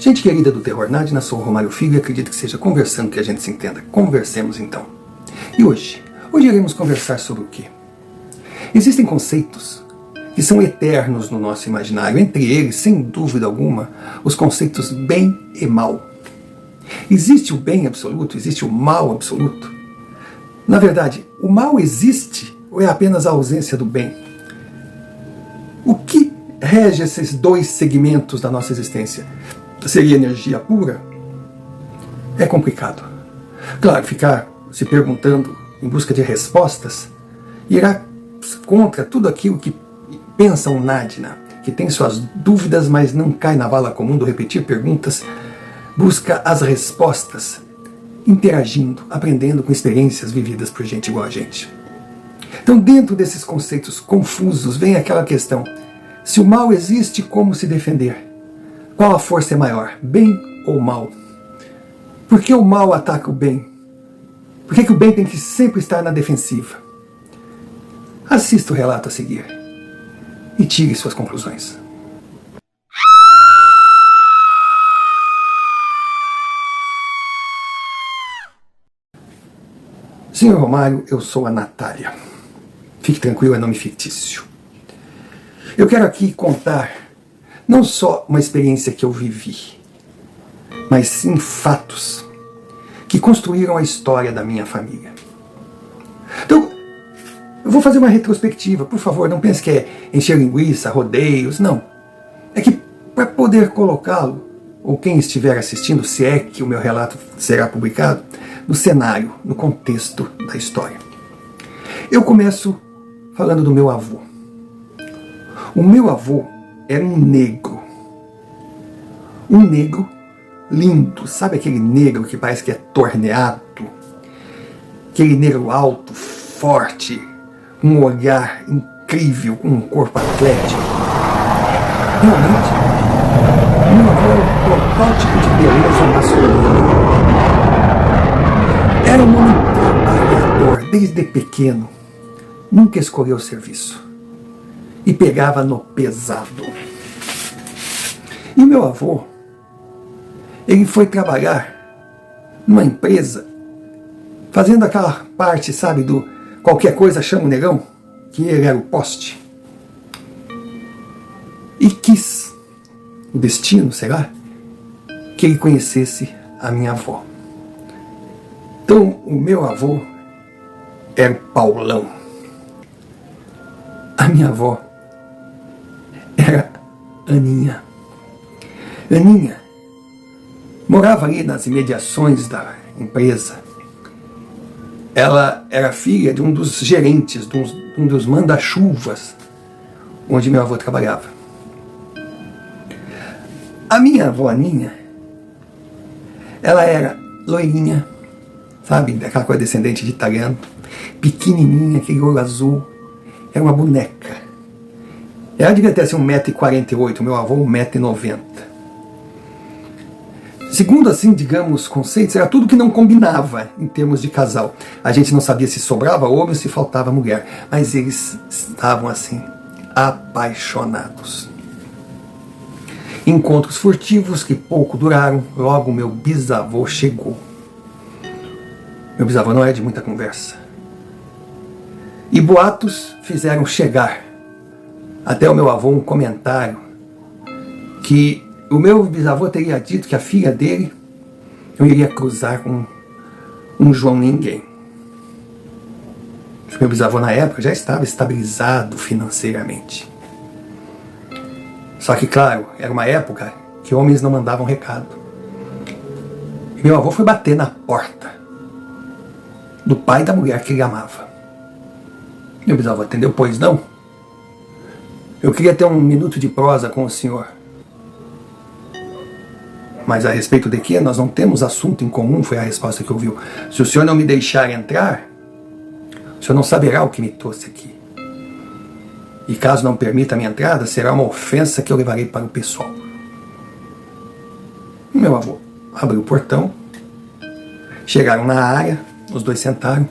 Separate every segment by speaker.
Speaker 1: Gente querida do Terror Nadina, sou o Romário Filho e acredito que seja conversando que a gente se entenda. Conversemos então. E hoje iremos conversar sobre o quê? Existem conceitos que são eternos no nosso imaginário, entre eles, sem dúvida alguma, os conceitos bem e mal. Existe o bem absoluto, existe o mal absoluto. Na verdade, o mal existe ou é apenas a ausência do bem? O que rege esses dois segmentos da nossa existência? Seria energia pura? É complicado. Claro, ficar se perguntando em busca de respostas irá contra tudo aquilo que pensa um Nadina, que tem suas dúvidas, mas não cai na vala comum do repetir perguntas, busca as respostas, interagindo, aprendendo com experiências vividas por gente igual a gente. Então, dentro desses conceitos confusos, vem aquela questão: se o mal existe, como se defender? Qual a força é maior, bem ou mal? Por que o mal ataca o bem? Por que o bem tem que sempre estar na defensiva? Assista o relato a seguir e tire suas conclusões. Senhor Romário, eu sou a Natália. Fique tranquilo, é nome fictício. Eu quero aqui contar não só uma experiência que eu vivi, mas sim fatos que construíram a história da minha família. Então, eu vou fazer uma retrospectiva, por favor, não pense que é encher linguiça, rodeios, não. É que para poder colocá-lo, ou quem estiver assistindo, se é que o meu relato será publicado, no cenário, no contexto da história. Eu começo falando do meu avô. O meu avô era um negro lindo, sabe aquele negro que parece que é torneado? Aquele negro alto, forte, um olhar incrível, com um corpo atlético. Realmente, meu avô era o total tipo de beleza masculina. Era um homem trabalhador desde pequeno, nunca escolheu o serviço e pegava no pesado. E meu avô, ele foi trabalhar numa empresa, fazendo aquela parte, sabe, do qualquer coisa chama o negão, que ele era o poste. E quis, o destino, será, que ele conhecesse a minha avó. Então, o meu avô era o Paulão. A minha avó era Aninha. Aninha morava ali nas imediações da empresa. Ela era filha de um dos gerentes, de um dos manda-chuvas, onde meu avô trabalhava. A minha avó Aninha, ela era loirinha, sabe, aquela coisa descendente de italiano, pequenininha, aquele olho azul, era uma boneca. Ela devia ter assim 1,48 m, meu avô 1,90 m. Segundo, assim, digamos, conceitos, era tudo que não combinava em termos de casal. A gente não sabia se sobrava homem ou se faltava mulher, mas eles estavam, assim, apaixonados. Encontros furtivos que pouco duraram, logo meu bisavô chegou. Meu bisavô não é de muita conversa. E boatos fizeram chegar até o meu avô um comentário que o meu bisavô teria dito que a filha dele não iria cruzar com um João Ninguém. O meu bisavô na época já estava estabilizado financeiramente. Só que, claro, era uma época que homens não mandavam recado. E meu avô foi bater na porta do pai da mulher que ele amava. Meu bisavô atendeu: pois não? Eu queria ter um minuto de prosa com o senhor. Mas a respeito de quê? Nós não temos assunto em comum, foi a resposta que ouviu. Se o senhor não me deixar entrar, o senhor não saberá o que me trouxe aqui. E caso não permita a minha entrada, será uma ofensa que eu levarei para o pessoal. O meu avô abriu o portão, chegaram na área, os dois sentaram.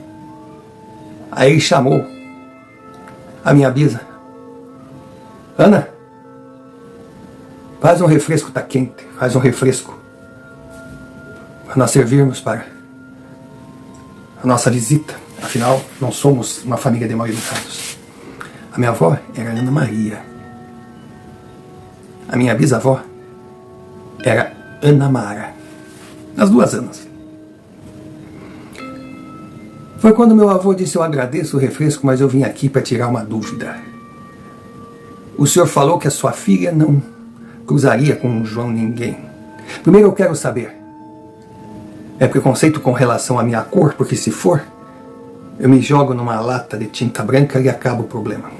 Speaker 1: Aí ele chamou a minha bisa: Ana, Faz um refresco, tá quente. Faz um refresco para nós servirmos para a nossa visita. Afinal, não somos uma família de mal educados. A minha avó era Ana Maria. A minha bisavó era Ana Mara. As duas Anas. Foi quando meu avô disse: eu agradeço o refresco, mas eu vim aqui para tirar uma dúvida. O senhor falou que a sua filha não cruzaria com o João ninguém. Primeiro eu quero saber, é preconceito com relação à minha cor? Porque se for, eu me jogo numa lata de tinta branca e acaba o problema.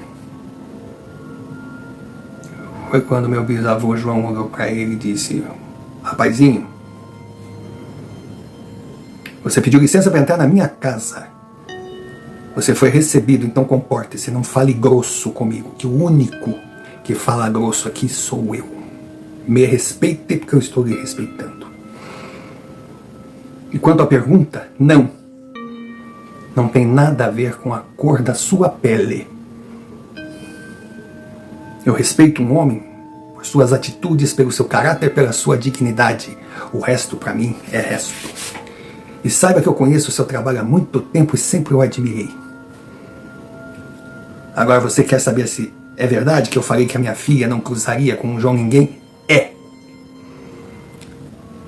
Speaker 1: Foi quando meu bisavô João olhou para ele e disse: rapazinho, você pediu licença para entrar na minha casa. Você foi recebido, então comporte-se, não fale grosso comigo, que o único que fala grosso aqui sou eu. Me respeite porque eu estou lhe respeitando. E quanto à pergunta, não. Não tem nada a ver com a cor da sua pele. Eu respeito um homem por suas atitudes, pelo seu caráter, pela sua dignidade. O resto, para mim, é resto. E saiba que eu conheço o seu trabalho há muito tempo e sempre o admirei. Agora você quer saber se é verdade que eu falei que a minha filha não cruzaria com o João ninguém? É.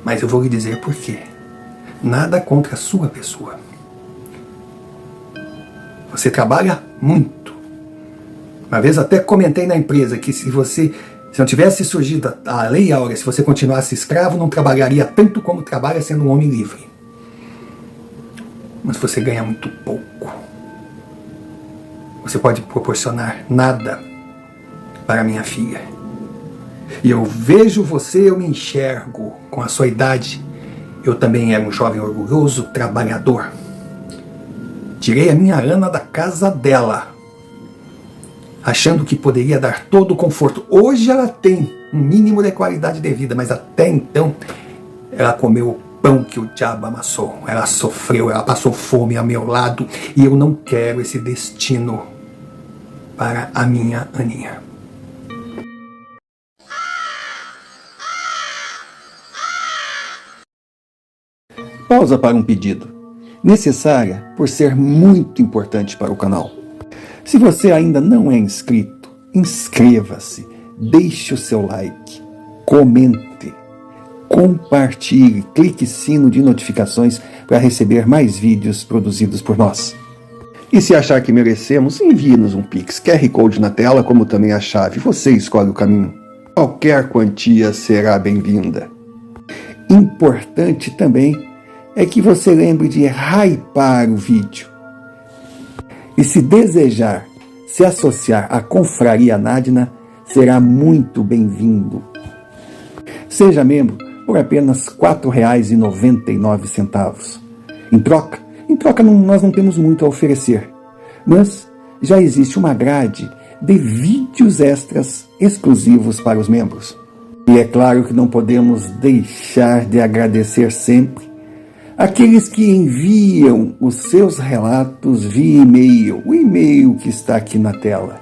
Speaker 1: Mas eu vou lhe dizer por quê. Nada contra a sua pessoa. Você trabalha muito. Uma vez até comentei na empresa que se não tivesse surgido a Lei Áurea, se você continuasse escravo, não trabalharia tanto como trabalha sendo um homem livre. Mas você ganha muito pouco. Você pode proporcionar nada para minha filha. E eu vejo você, eu me enxergo. Com a sua idade, eu também era um jovem orgulhoso, trabalhador. Tirei a minha Ana da casa dela, achando que poderia dar todo o conforto. Hoje ela tem um mínimo de qualidade de vida, mas até então ela comeu o pão que o diabo amassou. Ela sofreu, ela passou fome ao meu lado, e eu não quero esse destino para a minha Aninha.
Speaker 2: Pausa para um pedido, necessária por ser muito importante para o canal. Se você ainda não é inscrito, inscreva-se, deixe o seu like, comente, compartilhe, clique sino de notificações para receber mais vídeos produzidos por nós. E se achar que merecemos, envie-nos um Pix, QR Code na tela, como também a chave. Você escolhe o caminho. Qualquer quantia será bem-vinda. Importante também é que você lembre de hypar o vídeo. E se desejar se associar à Confraria Nadina, será muito bem-vindo. Seja membro por apenas R$ 4,99. Em troca nós não temos muito a oferecer, mas já existe uma grade de vídeos extras exclusivos para os membros. E é claro que não podemos deixar de agradecer sempre aqueles que enviam os seus relatos via e-mail, o e-mail que está aqui na tela.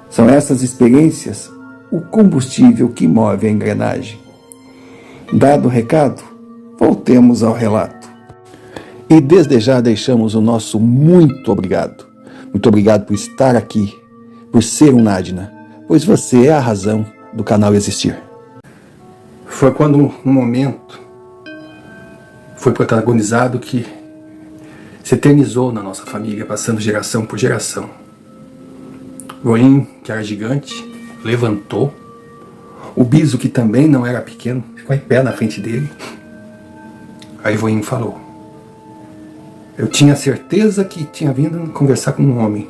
Speaker 2: São essas experiências o combustível que move a engrenagem. Dado o recado, voltemos ao relato. E desde já deixamos o nosso muito obrigado. Muito obrigado por estar aqui, por ser um Nadina, pois você é a razão do canal existir.
Speaker 1: Foi quando um momento foi protagonizado que se eternizou na nossa família, passando geração por geração. Voinho, que era gigante, levantou. O Biso, que também não era pequeno, ficou em pé na frente dele. Aí Voinho falou: eu tinha certeza que tinha vindo conversar com um homem.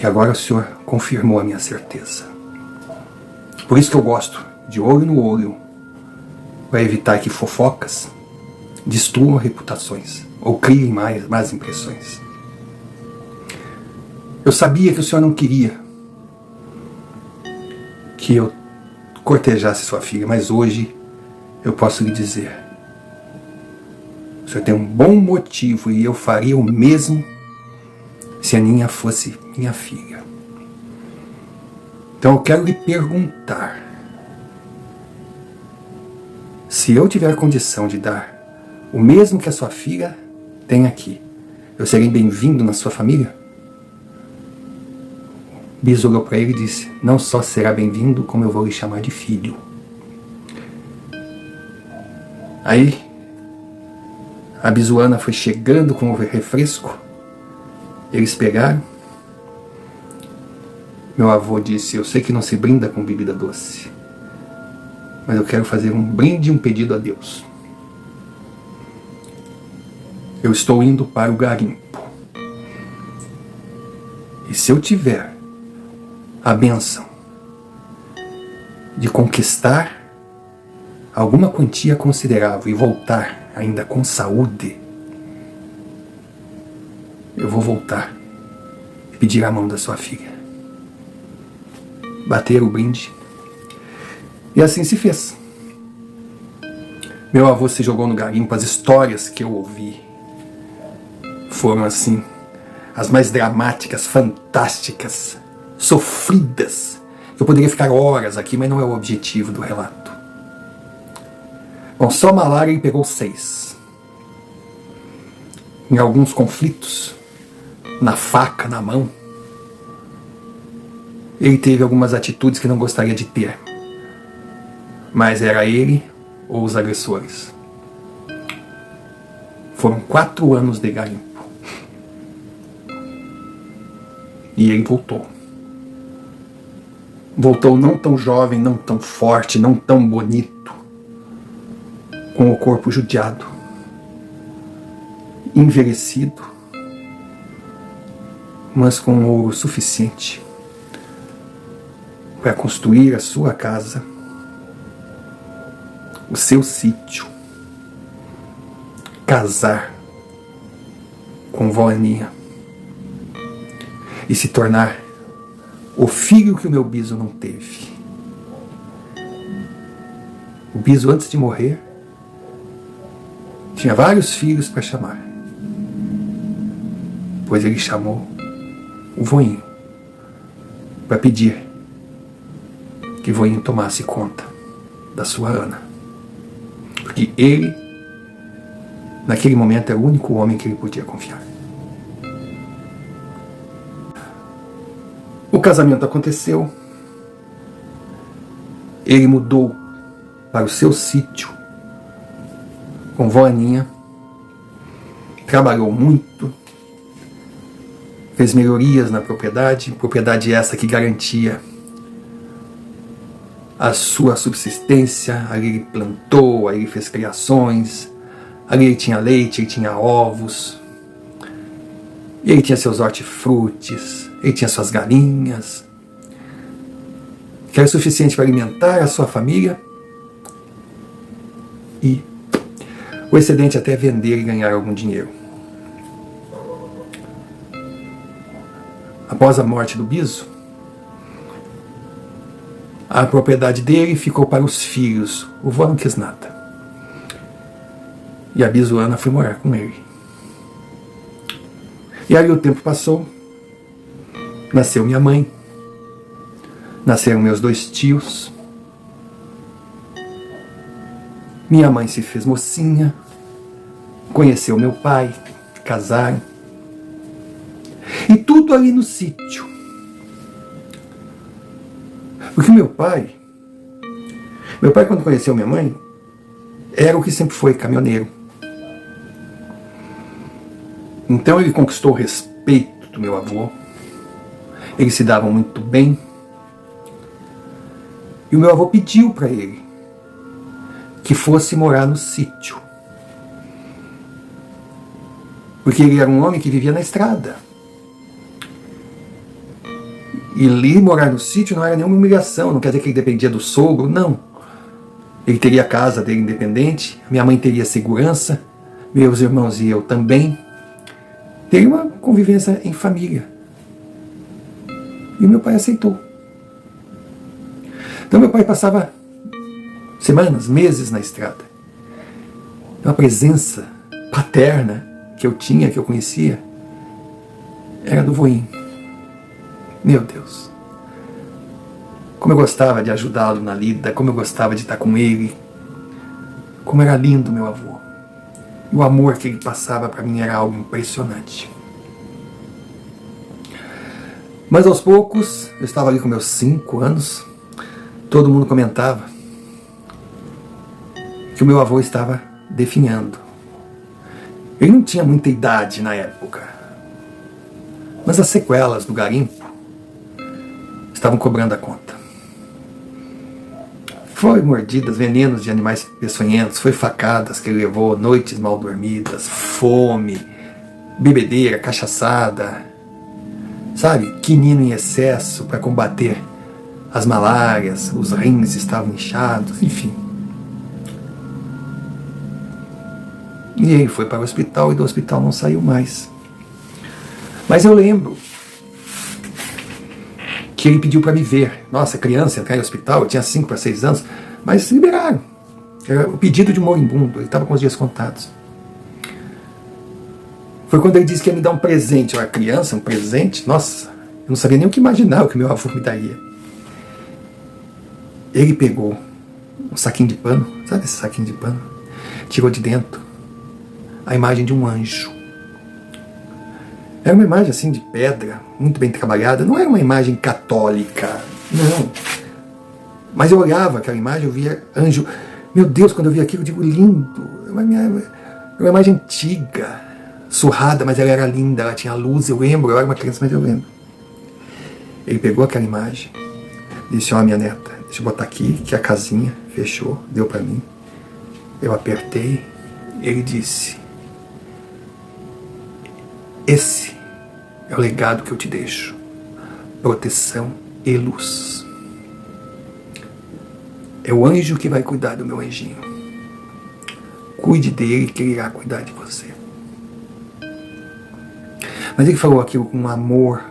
Speaker 1: E agora o senhor confirmou a minha certeza. Por isso que eu gosto de olho no olho, para evitar que fofocas destruam reputações ou criem más impressões. Eu sabia que o senhor não queria que eu cortejasse sua filha, mas hoje eu posso lhe dizer: o senhor tem um bom motivo e eu faria o mesmo se a Aninha fosse minha filha. Então eu quero lhe perguntar: se eu tiver condição de dar o mesmo que a sua filha tem aqui, eu serei bem-vindo na sua família? Biso olhou para ele e disse: não só será bem-vindo, como eu vou lhe chamar de filho. Aí a Bisuana foi chegando com o refresco. Eles pegaram. Meu avô disse: eu sei que não se brinda com bebida doce, mas eu quero fazer um brinde, um pedido a Deus. Eu estou indo para o garimpo. E se eu tiver a bênção de conquistar alguma quantia considerável e voltar ainda com saúde, eu vou voltar e pedir a mão da sua filha. Bater o brinde. E assim se fez. Meu avô se jogou no garimpo. As histórias que eu ouvi foram assim, as mais dramáticas, fantásticas, sofridas. Eu poderia ficar horas aqui, mas não é o objetivo do relato. Bom, só malária ele pegou 6. Em alguns conflitos, na faca, na mão, ele teve algumas atitudes que não gostaria de ter. Mas era ele ou os agressores. Foram 4 anos de garimpo. E ele voltou. Voltou não tão jovem, não tão forte, não tão bonito, com o corpo judiado, envelhecido, mas com ouro suficiente para construir a sua casa, o seu sítio, casar com vó Aninha e se tornar o filho que o meu Biso não teve. O Biso, antes de morrer, tinha vários filhos para chamar, pois ele chamou o voinho para pedir que o voinho tomasse conta da sua Ana, porque ele, naquele momento, era o único homem que ele podia confiar. O casamento aconteceu, ele mudou para o seu sítio com vó Aninha, trabalhou muito, fez melhorias na propriedade essa que garantia a sua subsistência. Ali ele plantou, aí ele fez criações, ali ele tinha leite, ele tinha ovos, e ele tinha seus hortifrutis, ele tinha suas galinhas, que era suficiente para alimentar a sua família e o excedente até vender e ganhar algum dinheiro. Após a morte do Biso, a propriedade dele ficou para os filhos. O vô não quis nada. E a Bisuana foi morar com ele. E aí o tempo passou. Nasceu minha mãe. Nasceram meus 2 tios. Minha mãe se fez mocinha. Conheceu meu pai. Casaram. E tudo ali no sítio. Porque meu pai, quando conheceu minha mãe, era o que sempre foi, caminhoneiro. Então ele conquistou o respeito do meu avô. Eles se davam muito bem. E o meu avô pediu para ele que fosse morar no sítio. Porque ele era um homem que vivia na estrada. E ali morar no sítio não era nenhuma humilhação, não quer dizer que ele dependia do sogro, não. Ele teria a casa dele independente, minha mãe teria segurança, meus irmãos e eu também. Teria uma convivência em família. E o meu pai aceitou. Então meu pai passava semanas, meses na estrada. Uma presença paterna que eu tinha, que eu conhecia, era do voinho. Meu Deus. Como eu gostava de ajudá-lo na lida, como eu gostava de estar com ele, como era lindo meu avô. E o amor que ele passava para mim era algo impressionante. Mas aos poucos, eu estava ali com meus 5 anos, todo mundo comentava que o meu avô estava definhando. Ele não tinha muita idade na época, mas as sequelas do garimpo estavam cobrando a conta. Foi mordidas, venenos de animais peçonhentos, foi facadas que ele levou, noites mal dormidas, fome, bebedeira, cachaçada, sabe, quinino em excesso para combater as malárias, os rins estavam inchados, enfim. E ele foi para o hospital e do hospital não saiu mais. Mas eu lembro que ele pediu para me ver. Nossa, criança, entrar em hospital, eu tinha 5 para 6 anos, mas liberaram. Era o pedido de um moribundo, ele estava com os dias contados. Foi quando ele disse que ia me dar um presente. Eu era criança, um presente, nossa, eu não sabia nem o que imaginar o que meu avô me daria. Ele pegou um saquinho de pano, sabe esse saquinho de pano? Tirou de dentro a imagem de um anjo. Era uma imagem assim de pedra, muito bem trabalhada, não era uma imagem católica, não. Mas eu olhava aquela imagem, eu via anjo. Meu Deus, quando eu vi aquilo, eu digo, lindo. Era uma imagem antiga, surrada, mas ela era linda, ela tinha luz, eu lembro, eu era uma criança, mas eu lembro. Ele pegou aquela imagem, disse, ó, minha neta, deixa eu botar aqui, que a casinha fechou, deu para mim. Eu apertei, ele disse, esse é o legado que eu te deixo, proteção e luz. É o anjo que vai cuidar do meu anjinho. Cuide dele, que ele irá cuidar de você. Mas ele falou aquilo com um amor,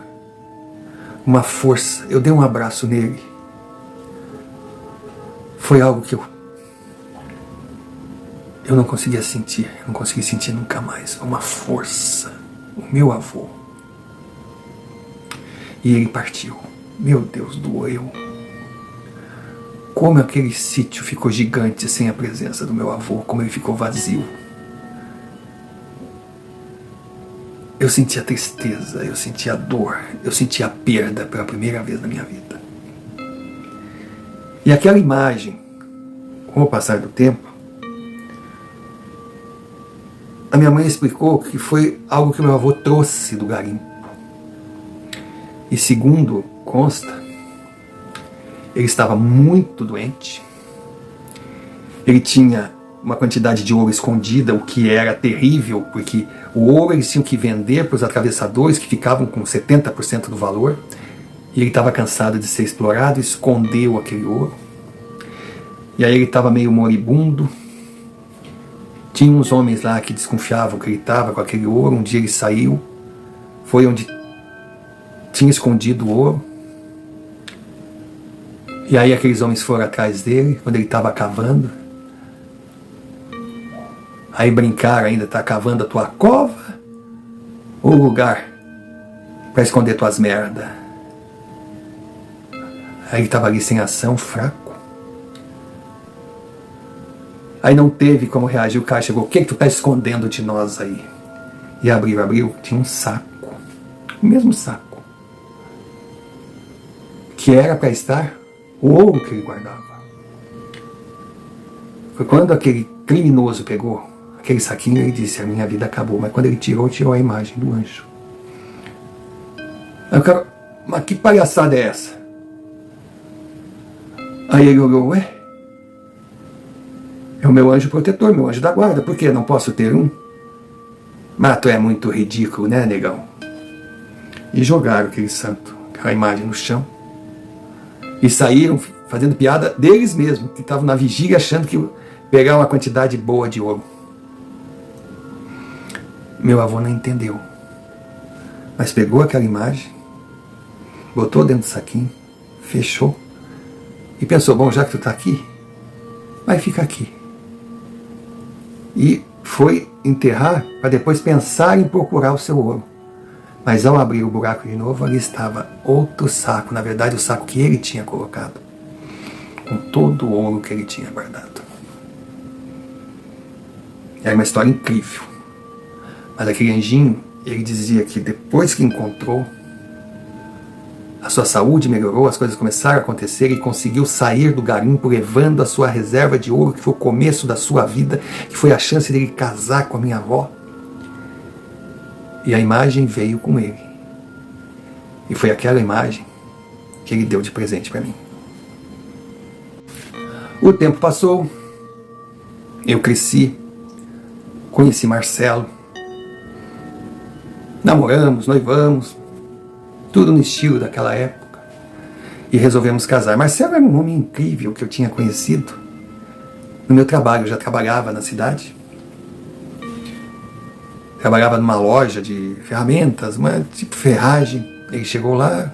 Speaker 1: uma força. Eu dei um abraço nele. Foi algo que eu não conseguia sentir. Eu não consegui sentir nunca mais. Uma força. O meu avô. E ele partiu. Meu Deus, doeu. Como aquele sítio ficou gigante sem a presença do meu avô. Como ele ficou vazio. Eu senti a tristeza, eu senti a dor, eu senti a perda pela primeira vez na minha vida. E aquela imagem, com o passar do tempo, a minha mãe explicou que foi algo que meu avô trouxe do garimpo. E segundo consta, ele estava muito doente, ele tinha uma quantidade de ouro escondida, o que era terrível, porque o ouro eles tinham que vender para os atravessadores, que ficavam com 70% do valor, e ele estava cansado de ser explorado, escondeu aquele ouro, e aí ele estava meio moribundo. Tinha uns homens lá que desconfiavam que ele estava com aquele ouro. Um dia ele saiu, foi onde tinha escondido o ouro, e aí aqueles homens foram atrás dele, quando ele estava cavando. Aí brincaram ainda, tá cavando a tua cova ou lugar para esconder tuas merda. Aí ele estava ali sem ação, fraco. Aí não teve como reagir, o cara chegou, o que tu tá escondendo de nós aí? E abriu, tinha um saco, o mesmo saco, que era para estar o ouro que ele guardava. Foi quando aquele criminoso pegou aquele saquinho, ele disse, a minha vida acabou. Mas quando ele tirou a imagem do anjo. Aí o cara, mas que palhaçada é essa? Aí ele olhou, ué? É o meu anjo protetor, meu anjo da guarda, por que não posso ter um? Mas tu é muito ridículo, né, negão? E jogaram aquele santo, aquela imagem no chão. E saíram fazendo piada deles mesmos, que estavam na vigília achando que pegaram uma quantidade boa de ouro. Meu avô não entendeu, mas pegou aquela imagem, botou dentro do saquinho, fechou e pensou, bom, já que tu está aqui, vai ficar aqui. E foi enterrar para depois pensar em procurar o seu ouro. Mas ao abrir o buraco de novo, ali estava outro saco, na verdade o saco que ele tinha colocado. com todo o ouro que ele tinha guardado. Era uma história incrível. Mas aquele anjinho, ele dizia que depois que encontrou, a sua saúde melhorou, as coisas começaram a acontecer e conseguiu sair do garimpo levando a sua reserva de ouro, que foi o começo da sua vida, que foi a chance dele casar com a minha avó. E a imagem veio com ele. E foi aquela imagem que ele deu de presente para mim. O tempo passou, eu cresci, conheci Marcelo, namoramos, noivamos, tudo no estilo daquela época, e resolvemos casar. Marcelo era um homem incrível que eu tinha conhecido no meu trabalho. Eu já trabalhava na cidade, trabalhava numa loja de ferramentas, uma tipo ferragem. Ele chegou lá,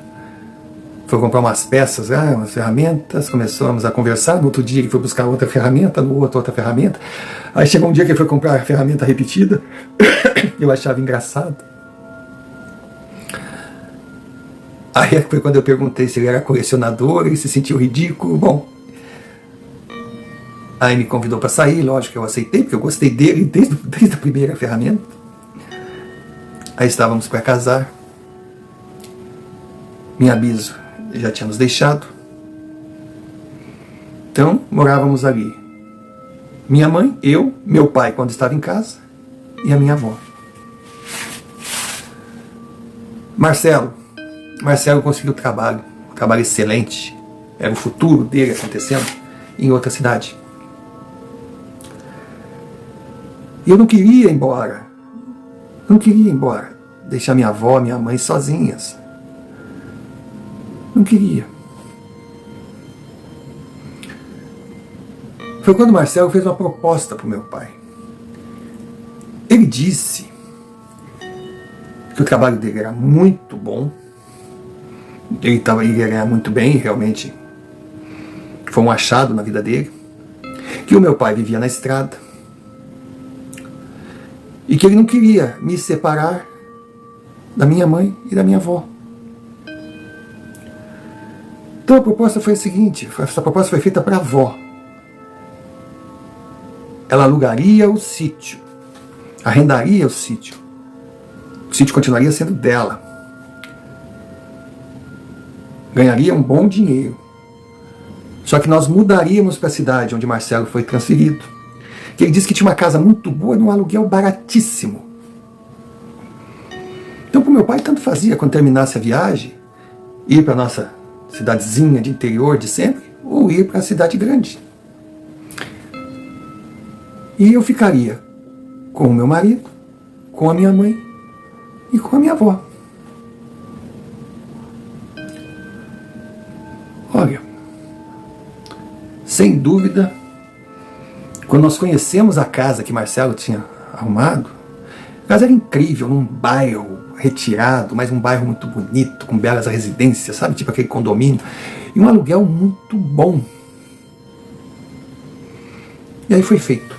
Speaker 1: foi comprar umas peças, umas ferramentas, começamos a conversar. No outro dia ele foi buscar outra ferramenta, no outro outra ferramenta. Aí chegou um dia que ele foi comprar a ferramenta repetida. Eu achava engraçado. Aí foi quando eu perguntei se ele era colecionador, ele se sentiu ridículo. Bom, aí me convidou para sair, lógico que eu aceitei, porque eu gostei dele desde a primeira ferramenta. Aí estávamos para casar. Minha bisa já tinha nos deixado. Então, morávamos ali. Minha mãe, eu, meu pai quando estava em casa, e a minha avó. Marcelo conseguiu trabalho, um trabalho excelente. Era o futuro dele acontecendo em outra cidade. E eu não queria ir embora. Não queria ir embora. Deixar minha avó, minha mãe sozinhas. Não queria. Foi quando Marcelo fez uma proposta para o meu pai. Ele disse que o trabalho dele era muito bom. Ele ia ganhar muito bem, realmente. Foi um achado na vida dele. Que o meu pai vivia na estrada. E que ele não queria me separar da minha mãe e da minha avó. Então a proposta foi a seguinte, essa proposta foi feita para a avó. Ela alugaria o sítio, arrendaria o sítio continuaria sendo dela. Ganharia um bom dinheiro. Só que nós mudaríamos para a cidade onde Marcelo foi transferido. Que ele disse que tinha uma casa muito boa num aluguel baratíssimo. Então para o meu pai tanto fazia quando terminasse a viagem, ir para a nossa cidadezinha de interior de sempre, ou ir para a cidade grande. E eu ficaria com o meu marido, com a minha mãe e com a minha avó. Olha, sem dúvida, quando nós conhecemos a casa que Marcelo tinha arrumado, a casa era incrível, num bairro retirado, mas um bairro muito bonito, com belas residências, sabe? Tipo aquele condomínio. E um aluguel muito bom. E aí foi feito.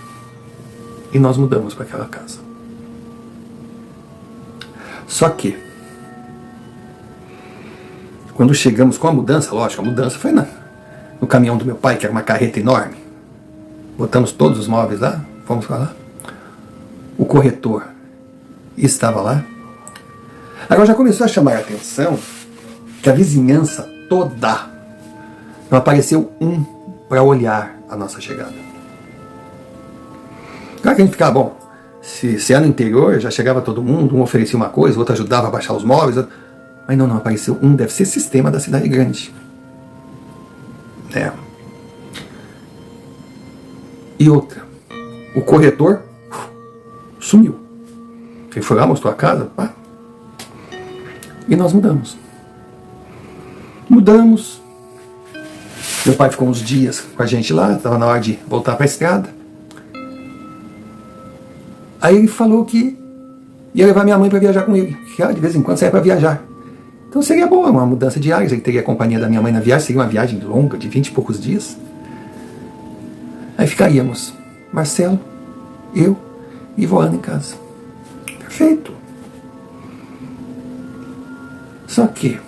Speaker 1: E nós mudamos para aquela casa. Só que, quando chegamos com a mudança, lógico, a mudança foi no caminhão do meu pai, que era uma carreta enorme. Botamos todos os móveis lá, fomos para lá. O corretor estava lá. Agora já começou a chamar a atenção que a vizinhança toda não apareceu um para olhar a nossa chegada. Claro que a gente ficava, bom, se é no interior, já chegava todo mundo, um oferecia uma coisa, o outro ajudava a baixar os móveis, mas não apareceu um, deve ser sistema da cidade grande. E outra, o corretor sumiu. Ele foi lá, mostrou a casa, pá. E nós mudamos. Meu pai ficou uns dias com a gente lá, estava na hora de voltar para a estrada. Aí ele falou que ia levar minha mãe para viajar com ele, que ela de vez em quando saia para viajar. Então seria boa, uma mudança de áreas, ele teria a companhia da minha mãe na viagem, seria uma viagem longa, de 20 e poucos dias. Aí ficaríamos, Marcelo, eu e Voana em casa. Perfeito. Só que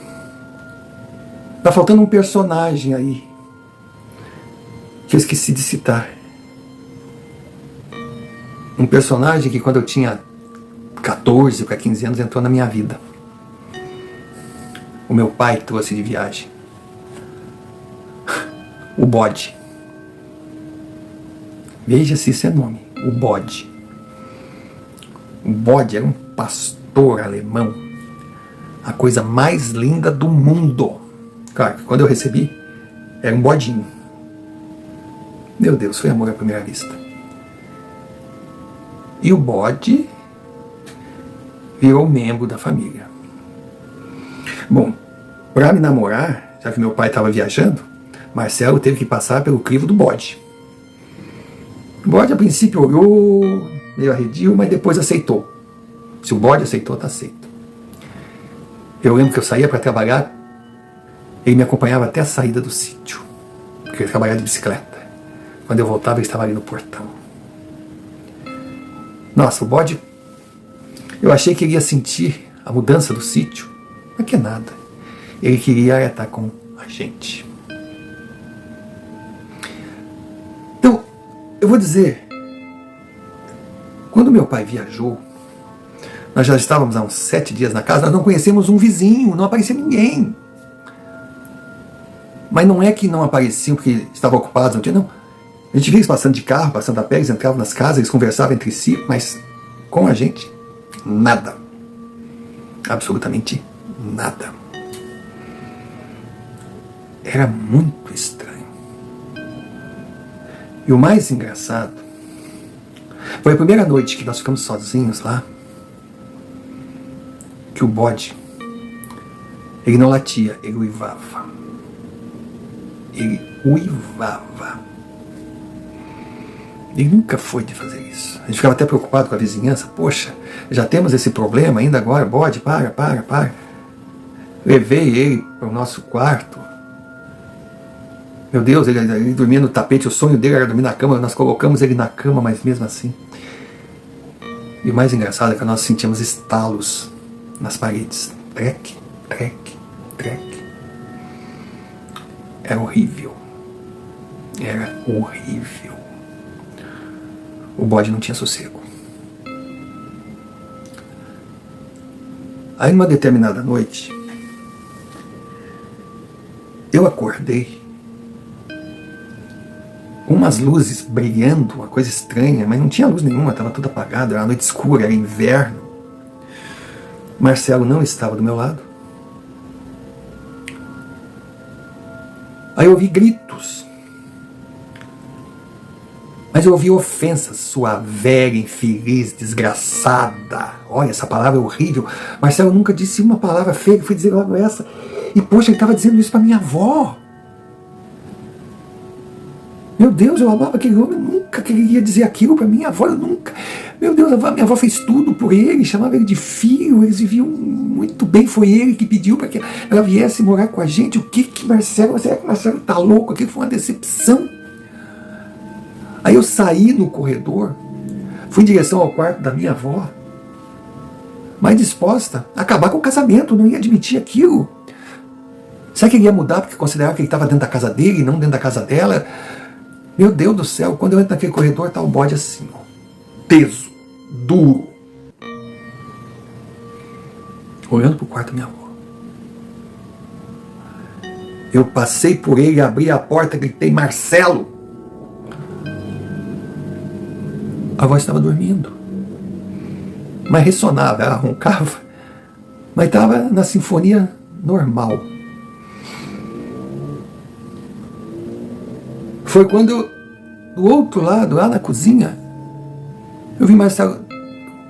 Speaker 1: tá faltando um personagem aí eu esqueci de citar. Um personagem que quando eu tinha 14 para 15 anos entrou na minha vida. O meu pai trouxe de viagem. O bode. Veja se isso é nome. O bode. O bode era um pastor alemão. A coisa mais linda do mundo. Claro, quando eu recebi, era um bodinho. Meu Deus, foi amor à primeira vista. E o bode virou membro da família. Bom, para me namorar, já que meu pai estava viajando, Marcelo teve que passar pelo crivo do bode. O bode a princípio olhou, meio arredio, mas depois aceitou. Se o bode aceitou, está aceito. Eu lembro que eu saía para trabalhar, ele me acompanhava até a saída do sítio, porque ele trabalhava de bicicleta. Quando eu voltava, ele estava ali no portão. Nossa, o bode, eu achei que ele ia sentir a mudança do sítio, mas que nada. Ele queria estar com a gente. Então, eu vou dizer, quando meu pai viajou, nós já estávamos há uns 7 dias na casa, nós não conhecemos um vizinho, não aparecia ninguém. Mas não é que não apareciam porque estavam ocupados, não tinha, não. A gente via eles passando de carro, passando a pé, eles entravam nas casas, eles conversavam entre si, mas com a gente, nada. Absolutamente nada. Era muito estranho. E o mais engraçado foi a primeira noite que nós ficamos sozinhos lá, que o bode, ele não latia, ele uivava. Ele uivava. Ele nunca foi de fazer isso. A gente ficava até preocupado com a vizinhança. Poxa, já temos esse problema ainda agora, bode, para. Levei ele para o nosso quarto. Meu Deus, ele dormia no tapete, o sonho dele era dormir na cama, nós colocamos ele na cama, mas mesmo assim. E o mais engraçado é que nós sentíamos estalos nas paredes. Trec. Era horrível. Era horrível. O bode não tinha sossego. Aí numa determinada noite, eu acordei com umas luzes brilhando, uma coisa estranha, mas não tinha luz nenhuma, estava tudo apagado, era uma noite escura, era inverno. Marcelo não estava do meu lado. Aí eu ouvi gritos. Mas eu ouvi ofensas, sua velha, infeliz, desgraçada. Olha, essa palavra é horrível. Marcelo nunca disse uma palavra feia, ele foi dizer logo essa. E poxa, ele estava dizendo isso para minha avó. Meu Deus, eu amava aquele homem, nunca que ele ia dizer aquilo para minha avó, eu nunca. Meu Deus, minha avó fez tudo por ele, chamava ele de filho, eles viviam muito bem, foi ele que pediu para que ela viesse morar com a gente. O que Marcelo, será que Marcelo tá louco? Aquilo foi uma decepção. Aí eu saí no corredor, fui em direção ao quarto da minha avó, mas disposta a acabar com o casamento, não ia admitir aquilo. Será que ele ia mudar porque considerava que ele estava dentro da casa dele e não dentro da casa dela? Meu Deus do céu, quando eu entro naquele corredor, está o bode assim, ó, teso, duro, olhando para o quarto da minha avó. Eu passei por ele, abri a porta, gritei, Marcelo! A voz estava dormindo, mas ressonava, ela roncava, mas estava na sinfonia normal. Foi quando, do outro lado, lá na cozinha, eu vi Marcelo.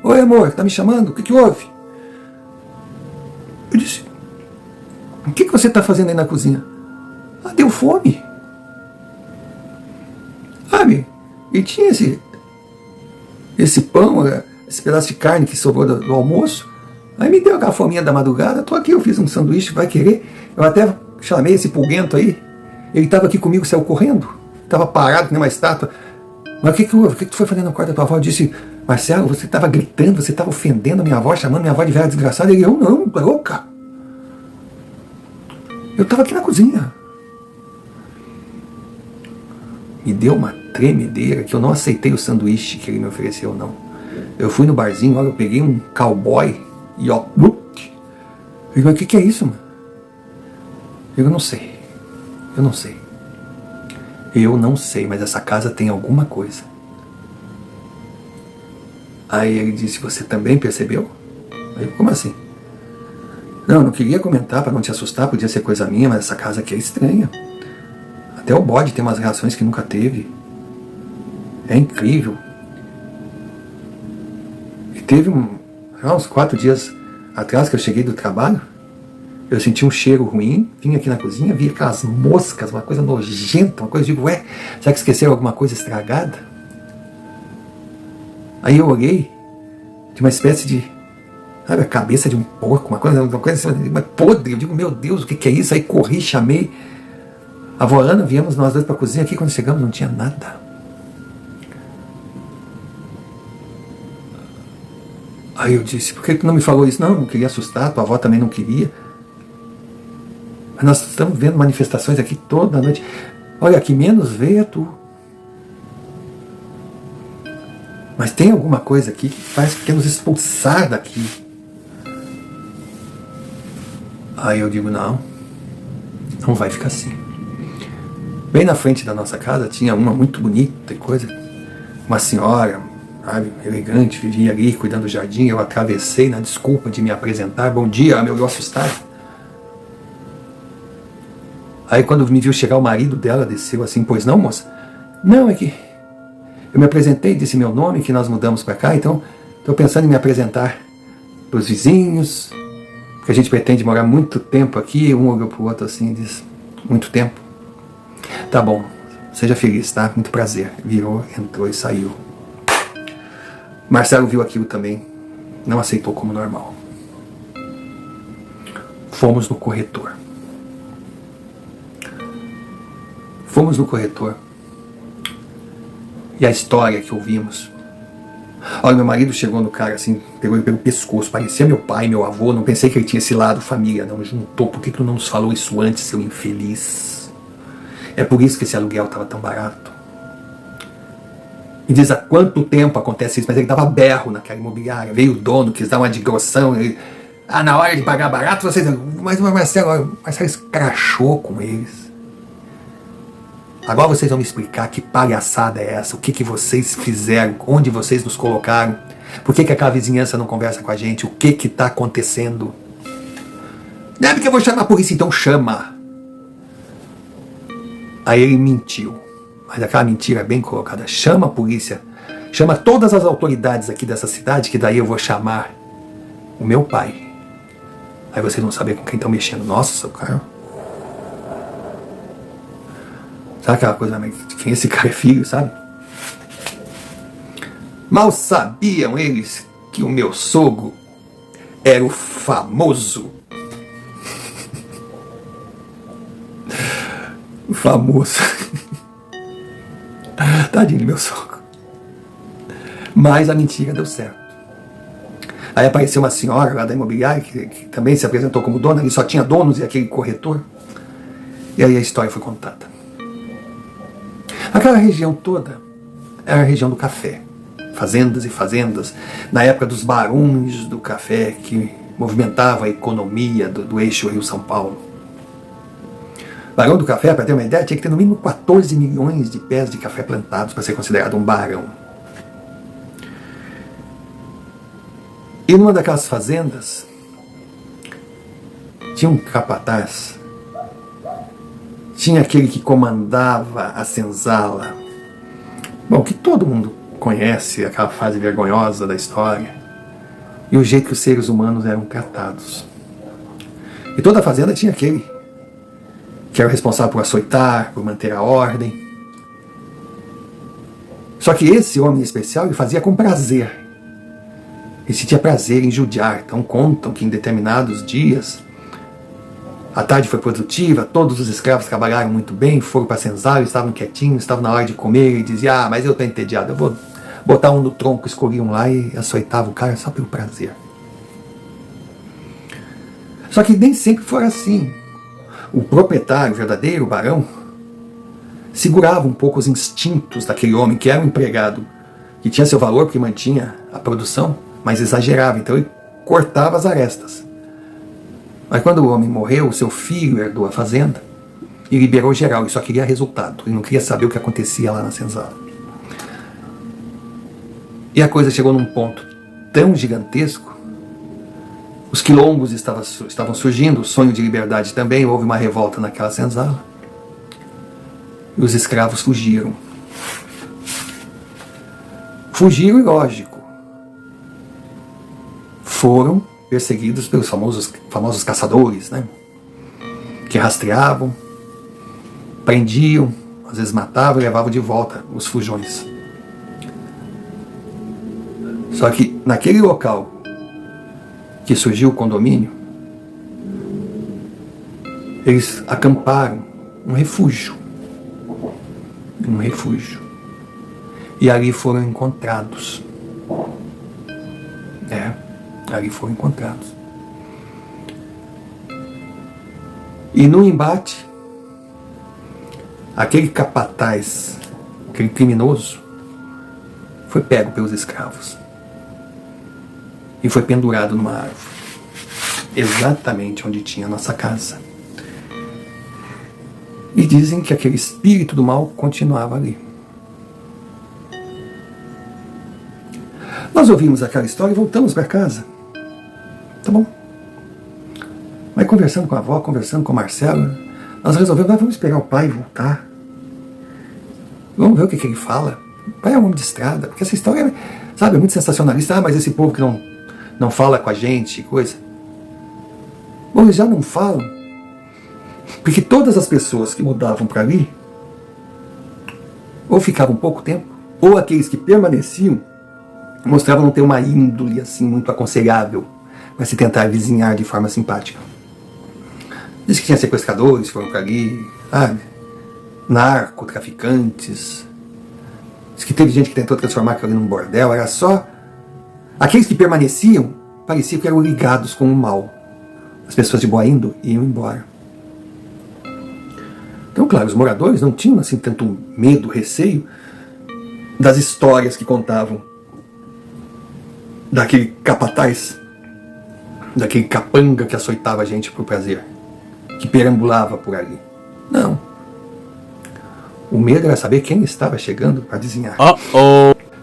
Speaker 1: Oi, amor, tá me chamando? O que houve? Eu disse, o que você está fazendo aí na cozinha? Ah, deu fome. Sabe, e tinha esse pão, esse pedaço de carne que sobrou do almoço. Aí me deu aquela fominha da madrugada, tô aqui, eu fiz um sanduíche, vai querer? Eu até chamei esse pulguento aí, ele estava aqui comigo, saiu correndo. Estava parado, que nem uma estátua. Mas o que houve? O que tu foi fazendo no quarto da tua avó? Eu disse, Marcelo, você estava gritando, você estava ofendendo a minha avó, chamando minha avó de velha desgraçada. Ele, eu não, tá louca. Eu estava aqui na cozinha. me deu uma tremedeira que eu não aceitei o sanduíche que ele me ofereceu, não. Eu fui no barzinho, olha, eu peguei um cowboy e ó... Eu falei, o que é isso, mano? Eu não sei. Eu não sei. Eu não sei, mas essa casa tem alguma coisa. Aí ele disse, você também percebeu? Aí eu, como assim? Não queria comentar para não te assustar, podia ser coisa minha, mas essa casa aqui é estranha. Até o bode tem umas reações que nunca teve. É incrível. E teve uns 4 dias atrás que eu cheguei do trabalho, eu senti um cheiro ruim, vim aqui na cozinha, vi aquelas moscas, uma coisa nojenta, uma coisa, digo, ué, será que esqueceram alguma coisa estragada? Aí eu olhei, de uma espécie de, sabe, a cabeça de um porco, uma coisa assim, podre, eu digo, meu Deus, o que é isso? Aí corri, chamei a avó Ana, viemos nós dois para a cozinha, aqui quando chegamos não tinha nada. Aí eu disse, por que tu não me falou isso? Não queria assustar, tua avó também não queria. Mas nós estamos vendo manifestações aqui toda noite. Olha, aqui menos veio é tu. Mas tem alguma coisa aqui que faz que quer nos expulsar daqui. Aí eu digo, não vai ficar assim. Bem na frente da nossa casa tinha uma muito bonita e coisa. Uma senhora, sabe, elegante, vivia ali cuidando do jardim. Eu atravessei na desculpa de me apresentar. Bom dia, meu, eu assustado. Aí quando me viu chegar, o marido dela desceu assim, pois não, moça? Não, é que eu me apresentei, disse meu nome, que nós mudamos para cá, então estou pensando em me apresentar para os vizinhos, porque a gente pretende morar muito tempo aqui. Um olhou para o outro assim e disse, muito tempo? Tá bom, seja feliz, tá? Muito prazer. Virou, entrou e saiu. Marcelo viu aquilo também, não aceitou como normal. Fomos no corretor. E a história que ouvimos. Olha, meu marido chegou no cara assim, pegou ele pelo pescoço, parecia meu pai, meu avô, não pensei que ele tinha esse lado família, não, juntou. Por que tu não nos falou isso antes, seu infeliz? É por isso que esse aluguel estava tão barato. E diz há quanto tempo acontece isso, mas ele dava berro naquela imobiliária, veio o dono, quis dar uma de grossão, ele, na hora de pagar barato, vocês... Mas Marcelo escrachou com eles. Agora vocês vão me explicar que palhaçada é essa, o que vocês fizeram, onde vocês nos colocaram, por que aquela vizinhança não conversa com a gente, o que está acontecendo. Não é porque eu vou chamar a polícia, então chama. Aí ele mentiu, mas aquela mentira bem colocada, chama a polícia, chama todas as autoridades aqui dessa cidade, que daí eu vou chamar o meu pai. Aí vocês vão saber com quem estão mexendo. Nossa, seu cara... Sabe aquela coisa, de quem esse cara é filho, sabe? Mal sabiam eles que o meu sogro era o famoso. O famoso. Tadinho do meu sogro. Mas a mentira deu certo. Aí apareceu uma senhora lá da imobiliária que também se apresentou como dona, e só tinha donos e aquele corretor. E aí a história foi contada. Aquela região toda era a região do café. Fazendas e fazendas, na época dos barões do café, que movimentava a economia do eixo Rio-São Paulo. Barão do café, para ter uma ideia, tinha que ter no mínimo 14 milhões de pés de café plantados para ser considerado um barão. E numa daquelas fazendas, tinha um capataz. Tinha aquele que comandava a senzala. Bom, que todo mundo conhece, aquela fase vergonhosa da história. E o jeito que os seres humanos eram tratados. E toda a fazenda tinha aquele que era o responsável por açoitar, por manter a ordem. Só que esse homem especial ele fazia com prazer. Ele sentia prazer em judiar. Então contam que em determinados dias a tarde foi produtiva, todos os escravos trabalharam muito bem, foram para a senzala, estavam quietinhos, estavam na hora de comer e diziam, mas eu estou entediado, eu vou botar um no tronco, escolhiam lá e açoitavam o cara só pelo prazer. Só que nem sempre foi assim. O proprietário, o verdadeiro barão, segurava um pouco os instintos daquele homem que era um empregado, que tinha seu valor porque mantinha a produção, mas exagerava, então ele cortava as arestas. Mas quando o homem morreu, o seu filho herdou a fazenda e liberou geral, e só queria resultado, ele não queria saber o que acontecia lá na senzala. E a coisa chegou num ponto tão gigantesco, os quilombos estavam surgindo, o sonho de liberdade também, houve uma revolta naquela senzala, e os escravos fugiram. Fugiram, e lógico, foram perseguidos pelos famosos caçadores, né? Que rastreavam, prendiam, às vezes matavam e levavam de volta os fujões. Só que naquele local que surgiu o condomínio, eles acamparam um refúgio. E ali foram encontrados. Ali foram encontrados. E no embate, aquele capataz, aquele criminoso, foi pego pelos escravos e foi pendurado numa árvore, exatamente onde tinha a nossa casa. E dizem que aquele espírito do mal continuava ali. Nós ouvimos aquela história e voltamos para casa. Tá bom. Mas conversando com a avó, conversando com o Marcelo, nós resolvemos, vamos esperar o pai voltar. Vamos ver o que ele fala. O pai é um homem de estrada, porque essa história, sabe, é muito sensacionalista. Mas esse povo que não fala com a gente, coisa. Bom, eles já não falam, porque todas as pessoas que mudavam para ali, ou ficavam pouco tempo, ou aqueles que permaneciam, mostravam não ter uma índole assim muito aconselhável para se tentar vizinhar de forma simpática. Diz que tinha sequestradores, foram para ali, sabe? Narcotraficantes. Diz que teve gente que tentou transformar aquilo ali num bordel. Era só aqueles que permaneciam, parecia que eram ligados com o mal. As pessoas de boa índole iam embora. Então, claro, os moradores não tinham assim tanto medo, receio das histórias que contavam daquele capataz, daquele capanga que açoitava a gente por prazer, que perambulava por ali. Não. O medo era saber quem estava chegando para vizinhar.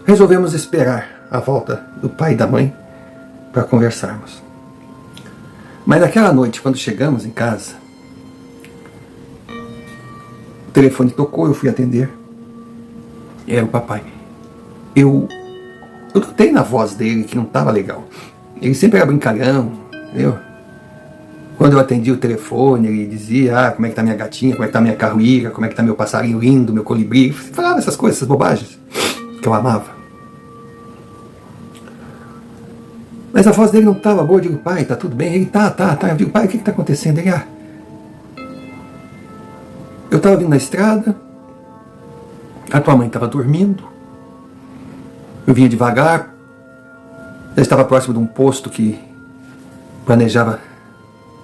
Speaker 1: Resolvemos esperar a volta do pai e da mãe para conversarmos. Mas naquela noite, quando chegamos em casa, o telefone tocou, eu fui atender. Era o papai. Eu notei na voz dele que não estava legal. Ele sempre era brincalhão, entendeu? Quando eu atendi o telefone, ele dizia, como é que tá minha gatinha, como é que tá minha carruíra, como é que tá meu passarinho lindo, meu colibri. Falava essas coisas, essas bobagens, que eu amava. Mas a voz dele não estava boa. Eu digo, pai, tá tudo bem? Ele, tá. Eu digo, pai, o que está acontecendo? Ele, eu estava vindo na estrada, a tua mãe estava dormindo, eu vinha devagar, já estava próximo de um posto que planejava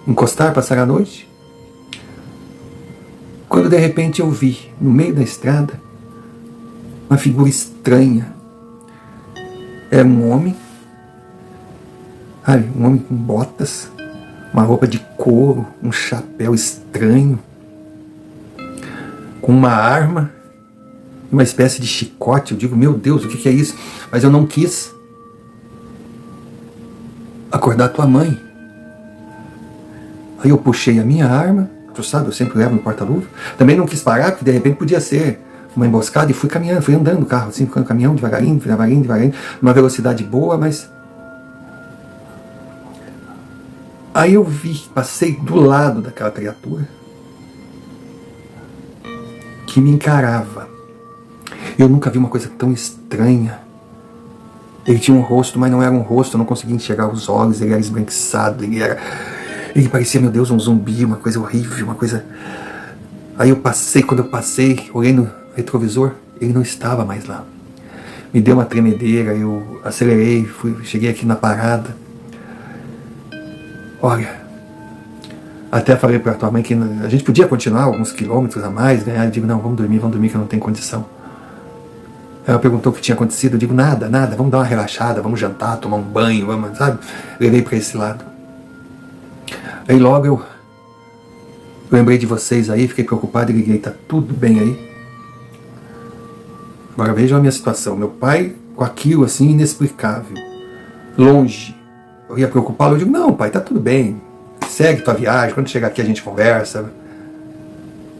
Speaker 1: encostar, passar a noite, quando de repente eu vi, no meio da estrada, uma figura estranha. Era um homem, um homem com botas, uma roupa de couro, um chapéu estranho, com uma arma, uma espécie de chicote. Eu digo, meu Deus, o que é isso? Mas eu não quis acordar tua mãe. Aí eu puxei a minha arma, tu sabe, eu sempre levo no porta-luva. Também não quis parar, porque de repente podia ser uma emboscada, e fui caminhando, fui andando no carro, assim, ficando caminhão devagarinho, numa velocidade boa, mas... Aí eu passei do lado daquela criatura que me encarava. Eu nunca vi uma coisa tão estranha. Ele tinha um rosto, mas não era um rosto, eu não conseguia enxergar os olhos, ele era esbranquiçado, ele parecia, meu Deus, um zumbi, uma coisa horrível, uma coisa... Aí quando eu passei, olhei no retrovisor, ele não estava mais lá. Me deu uma tremedeira, eu acelerei, cheguei aqui na parada. Olha, Até falei para a tua mãe que a gente podia continuar alguns quilômetros a mais, né? Eu digo, não, vamos dormir que eu não tenho condição. Ela perguntou o que tinha acontecido, eu digo, nada, vamos dar uma relaxada, vamos jantar, tomar um banho, vamos, sabe? Levei para esse lado. Aí logo eu lembrei de vocês aí, fiquei preocupado e liguei, tá tudo bem aí? Agora vejam a minha situação, meu pai com aquilo assim inexplicável, longe. Eu ia preocupá-lo, eu digo, não pai, tá tudo bem, segue tua viagem, quando chegar aqui a gente conversa.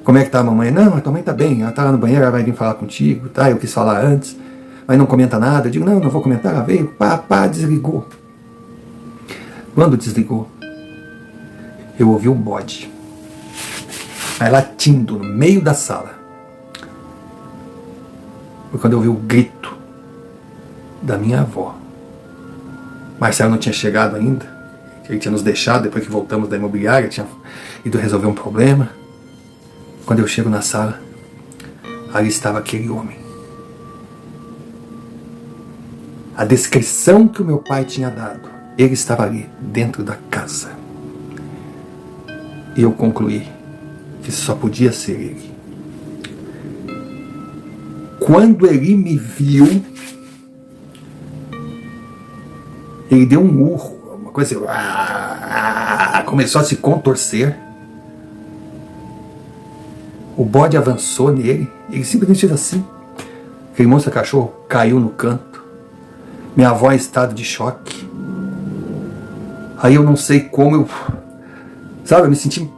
Speaker 1: Como é que tá a mamãe? Não, a tua mãe tá bem, ela tá lá no banheiro, ela vai vir falar contigo, tá? Eu quis falar antes, mas não comenta nada. Eu digo, não vou comentar. Ela veio, pá, desligou. Quando desligou, eu ouvi um bode aí latindo no meio da sala. Foi quando eu ouvi o grito da minha avó. Marcelo não tinha chegado ainda, ele tinha nos deixado depois que voltamos da imobiliária, tinha ido resolver um problema. Quando eu chego na sala, ali estava aquele homem. A descrição que o meu pai tinha dado, ele estava ali, dentro da casa. E eu concluí que só podia ser ele. Quando ele me viu, ele deu um urro, uma coisa assim, começou a se contorcer. O bode avançou nele, ele simplesmente fez assim. Aquele monstro cachorro caiu no canto. Minha avó em estado de choque. Aí eu não sei como eu me senti em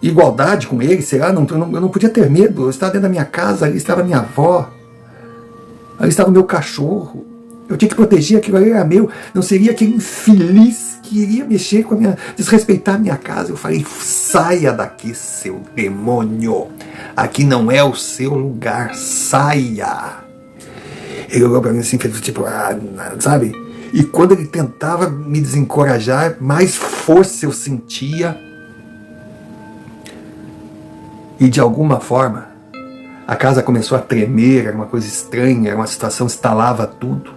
Speaker 1: igualdade com ele, sei lá, eu não podia ter medo. Eu estava dentro da minha casa, ali estava minha avó, ali estava o meu cachorro. Eu tinha que proteger, aquilo ali era meu. Não seria aquele infeliz que iria mexer com a minha, desrespeitar a minha casa. Eu falei, saia daqui, seu demônio. Aqui não é o seu lugar, saia. Ele olhou para mim assim, fez tipo, sabe? E quando ele tentava me desencorajar, mais força eu sentia. E de alguma forma, a casa começou a tremer, era uma coisa estranha, era uma situação, estalava tudo.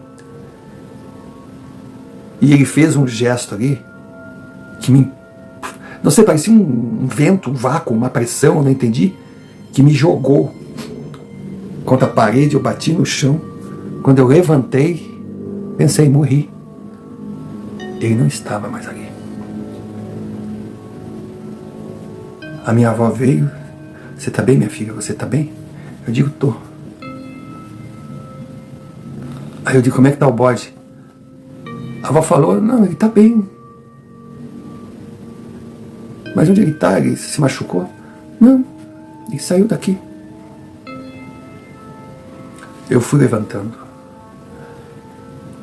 Speaker 1: E ele fez um gesto ali, que me, não sei, parecia um vento, um vácuo, uma pressão, eu não entendi, que me jogou contra a parede, eu bati no chão. Quando eu levantei, pensei, morri. Ele não estava mais ali. A minha avó veio, você tá bem, minha filha? Você tá bem? Eu digo, tô. Aí eu digo, como é que tá o bode? A avó falou, não, ele tá bem. Mas onde ele tá? Ele se machucou? Não, ele saiu daqui. Eu fui levantando.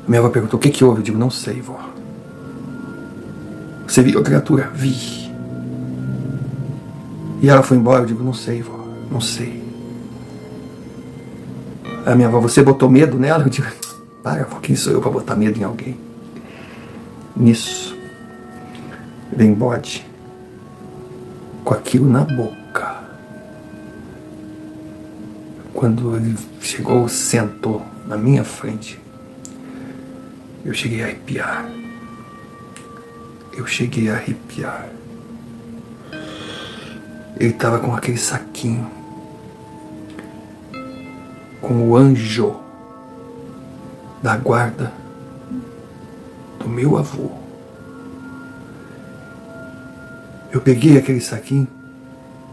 Speaker 1: Minha avó perguntou, o que houve? Eu digo, não sei, vó. Você viu a criatura? Vi. E ela foi embora? Eu digo, não sei, vó, não sei. A minha avó, você botou medo nela? Eu digo, para, vó, quem sou eu para botar medo em alguém? Nisso, vem bode, com aquilo na boca. Quando ele chegou, sentou na minha frente, eu cheguei a arrepiar. Ele estava com aquele saquinho, com o anjo da guarda do meu avô. Eu peguei aquele saquinho,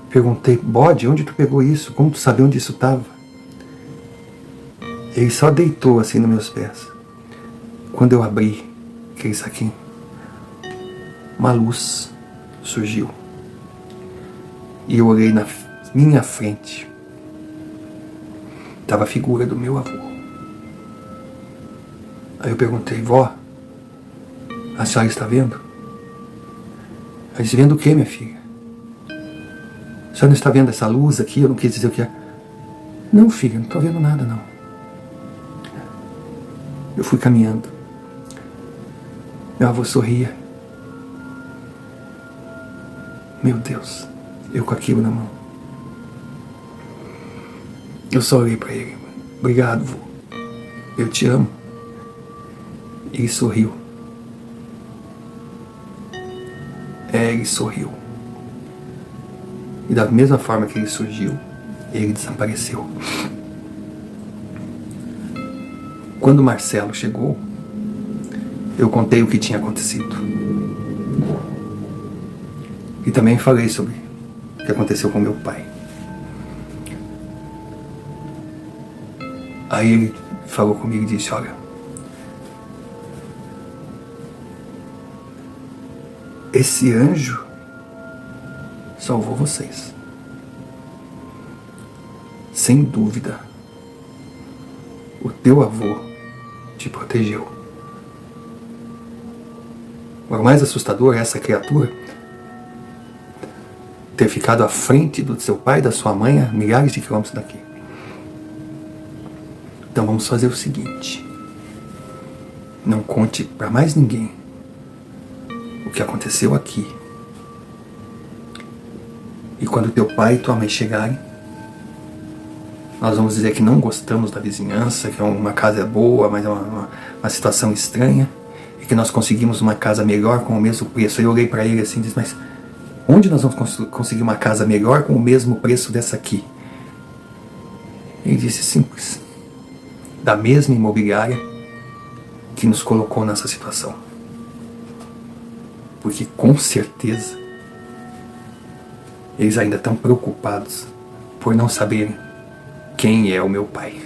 Speaker 1: perguntei, bode, onde tu pegou isso? Como tu sabe onde isso estava? Ele só deitou assim nos meus pés. Quando eu abri aquele saquinho, uma luz surgiu. E eu olhei na minha frente. Estava a figura do meu avô. Aí eu perguntei, vó, a senhora está vendo? Ela disse, vendo o que, minha filha? A senhora não está vendo essa luz aqui? Eu não quis dizer o que é. Não, filha, não estou vendo nada, não. Eu fui caminhando. Meu avô sorria. Meu Deus, eu com aquilo na mão. Eu só olhei para ele. Obrigado, vô. Eu te amo. Ele sorriu. Ele sorriu. E da mesma forma que ele surgiu, ele desapareceu. Quando Marcelo chegou, eu contei o que tinha acontecido. E também falei sobre o que aconteceu com meu pai. Aí ele falou comigo e disse: olha, esse anjo salvou vocês. Sem dúvida, o teu avô te protegeu. O mais assustador é essa criatura ter ficado à frente do seu pai e da sua mãe a milhares de quilômetros daqui. Então vamos fazer o seguinte: não conte para mais ninguém o que aconteceu aqui. E quando teu pai e tua mãe chegarem, nós vamos dizer que não gostamos da vizinhança, que uma casa é boa, mas é uma situação estranha, e que nós conseguimos uma casa melhor com o mesmo preço. Aí eu olhei para ele assim e disse: mas onde nós vamos conseguir uma casa melhor com o mesmo preço dessa aqui? Ele disse: simples, da mesma imobiliária que nos colocou nessa situação. Porque com certeza eles ainda estão preocupados por não saberem quem é o meu pai.